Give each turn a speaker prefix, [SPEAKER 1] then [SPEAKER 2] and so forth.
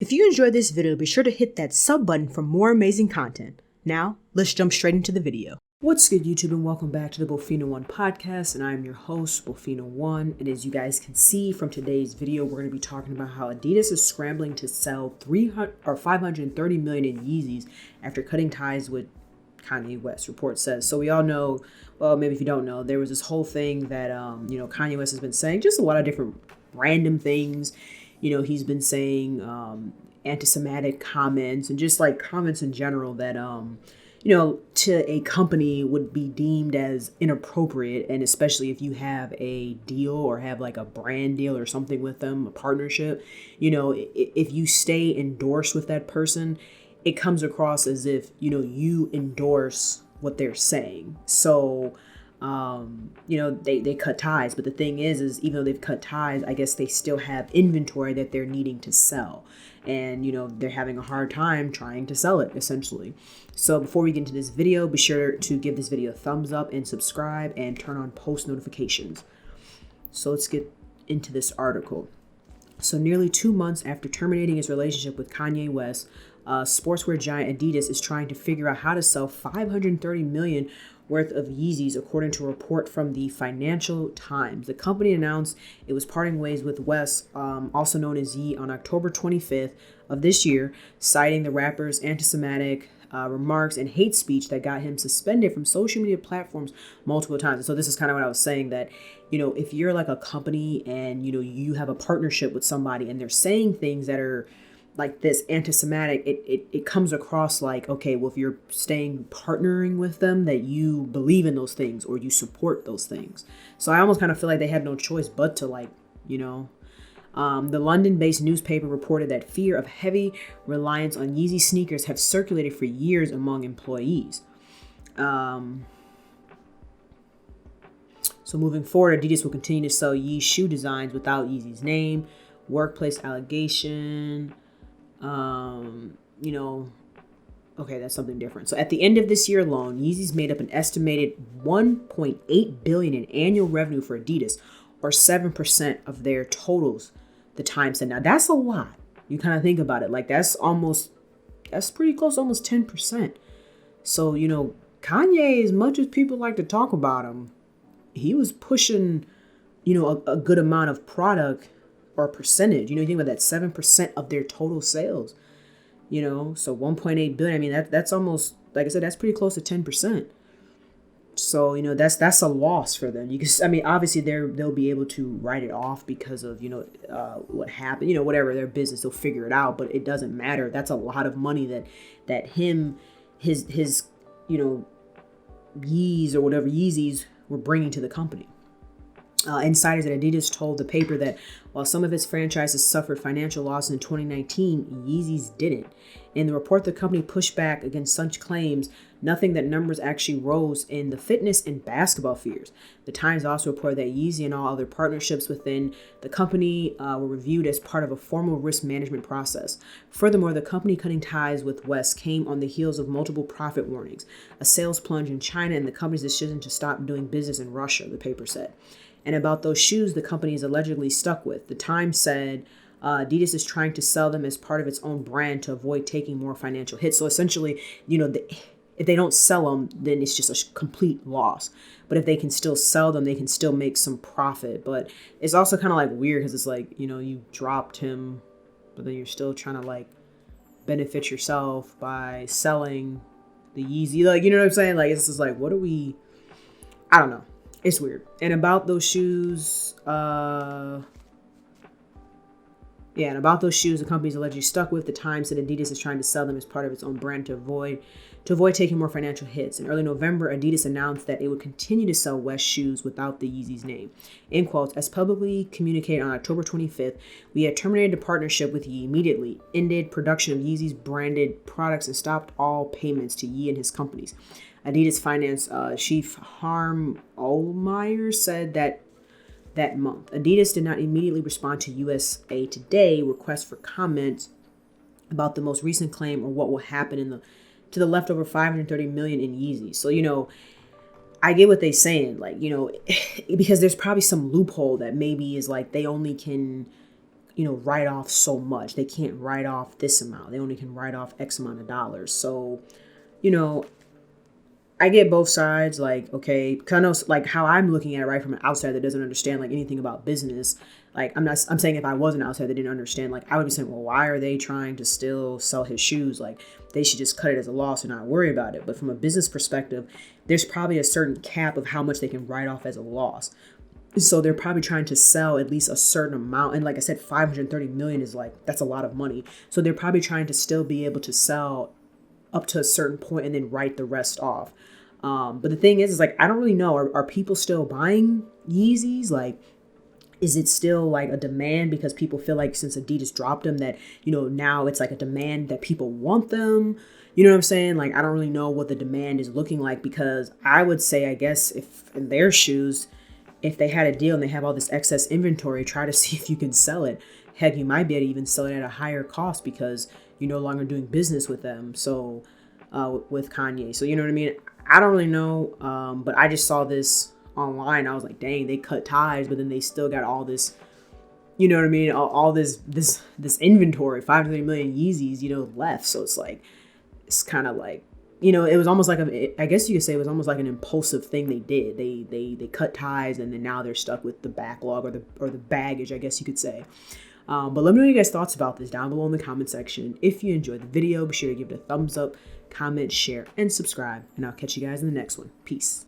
[SPEAKER 1] If you enjoyed this video, be sure to hit that sub button for more amazing content. Now, let's jump straight into the video. What's good, YouTube, and welcome back to the Bofino1 podcast, and I'm your host, Bofino1, and as you guys can see from today's video, we're going to be talking about how Adidas is scrambling to sell 530 million in Yeezys after cutting ties with Kanye West, report says. So we all know, well, maybe if you don't know, there was this whole thing that, Kanye West has been saying just a lot of different random things. He's been saying anti-Semitic comments and just like comments in general that, to a company would be deemed as inappropriate. And especially if you have a deal or have like a brand deal or something with them, a partnership, if you stay endorsed with that person, it comes across as if, you endorse what they're saying. So, they cut ties, but the thing is even though they've cut ties, I guess they still have inventory that they're needing to sell, and they're having a hard time trying to sell it, essentially. So before we get into this video, be sure to give this video a thumbs up and subscribe and turn on post notifications. So let's get into this article. So nearly 2 months after terminating his relationship with Kanye West, sportswear giant Adidas is trying to figure out how to sell 530 million worth of Yeezys, according to a report from the Financial Times. The company announced it was parting ways with West, also known as Ye, on October 25th of this year, citing the rapper's anti-Semitic remarks and hate speech that got him suspended from social media platforms multiple times. And so this is kind of what I was saying, that, if you're like a company and, you have a partnership with somebody and they're saying things that are like this anti-Semitic, it comes across like, okay, well, if you're partnering with them, that you believe in those things or you support those things. So I almost kind of feel like they had no choice but to the London-based newspaper reported that fear of heavy reliance on Yeezy sneakers have circulated for years among employees. So moving forward, Adidas will continue to sell Yeezy shoe designs without Yeezy's name, workplace allegation. Okay, that's something different. So at the end of this year alone, Yeezys made up an estimated 1.8 billion in annual revenue for Adidas, or 7% of their totals, the Times said. Now that's a lot. You kind of think about it, like that's pretty close, almost 10%. So, Kanye, as much as people like to talk about him, he was pushing, a good amount of product or percentage. You think about that, 7% of their total sales, so 1.8 billion. I mean, that's almost, like I said, that's pretty close to 10%. So, that's a loss for them. Obviously they'll be able to write it off because of, what happened, whatever their business, they'll figure it out, but it doesn't matter. That's a lot of money that his Yeezys or whatever Yeezys were bringing to the company. Insiders at Adidas told the paper that while some of its franchises suffered financial loss in 2019, Yeezys didn't. In the report, the company pushed back against such claims, nothing that numbers actually rose in the fitness and basketball spheres. The Times also reported that Yeezy and all other partnerships within the company were reviewed as part of a formal risk management process. Furthermore, the company cutting ties with West came on the heels of multiple profit warnings, a sales plunge in China, and the company's decision to stop doing business in Russia, the paper said. And about those shoes the company is allegedly stuck with, the Times said Adidas is trying to sell them as part of its own brand to avoid taking more financial hits. So essentially, if they don't sell them, then it's just a complete loss. But if they can still sell them, they can still make some profit. But it's also kind of like weird because it's like, you dropped him, but then you're still trying to like benefit yourself by selling the Yeezy. Like, you know what I'm saying? Like, it's just like, I don't know. It's weird. And about those shoes, the company's allegedly stuck with. The Times said Adidas is trying to sell them as part of its own brand to avoid taking more financial hits. In early November, Adidas announced that it would continue to sell West shoes without the Yeezy's name. In quotes, as publicly communicated on October 25th, we had terminated the partnership with Ye immediately, ended production of Yeezy's branded products, and stopped all payments to Ye and his companies. Adidas finance chief Harm Ohlmeyer said that month. Adidas did not immediately respond to USA Today requests for comments about the most recent claim or what will happen to the leftover 530 million in Yeezy. So, I get what they're saying, like, because there's probably some loophole that maybe is like they only can write off so much. They can't write off this amount. They only can write off X amount of dollars. So, you know, I get both sides, like, okay, kind of like how I'm looking at it, right, from an outsider that doesn't understand like anything about business. Like, I'm saying if I was an outsider that didn't understand, like, I would be saying, well, why are they trying to still sell his shoes? Like, they should just cut it as a loss and not worry about it. But from a business perspective, there's probably a certain cap of how much they can write off as a loss. So they're probably trying to sell at least a certain amount. And like I said, 530 million is like, that's a lot of money. So they're probably trying to still be able to sell up to a certain point and then write the rest off. But the thing is like, I don't really know. Are people still buying Yeezys? Like, is it still like a demand because people feel like since Adidas dropped them that, now it's like a demand that people want them? You know what I'm saying? Like, I don't really know what the demand is looking like, because I would say, I guess if in their shoes, if they had a deal and they have all this excess inventory, try to see if you can sell it. Heck, you might be able to even sell it at a higher cost because you're no longer doing business with them. So, with Kanye. So, you know what I mean? I don't really know. But I just saw this online. I was like, dang, they cut ties, but then they still got all this, you know what I mean? All this inventory, 530 million Yeezys, left. So it's like, it's kind of like, it was almost like I guess you could say it was almost like an impulsive thing they did. They cut ties, and then now they're stuck with the backlog or the baggage, I guess you could say. But let me know your guys' thoughts about this down below in the comment section. If you enjoyed the video, be sure to give it a thumbs up, comment, share, and subscribe. And I'll catch you guys in the next one. Peace.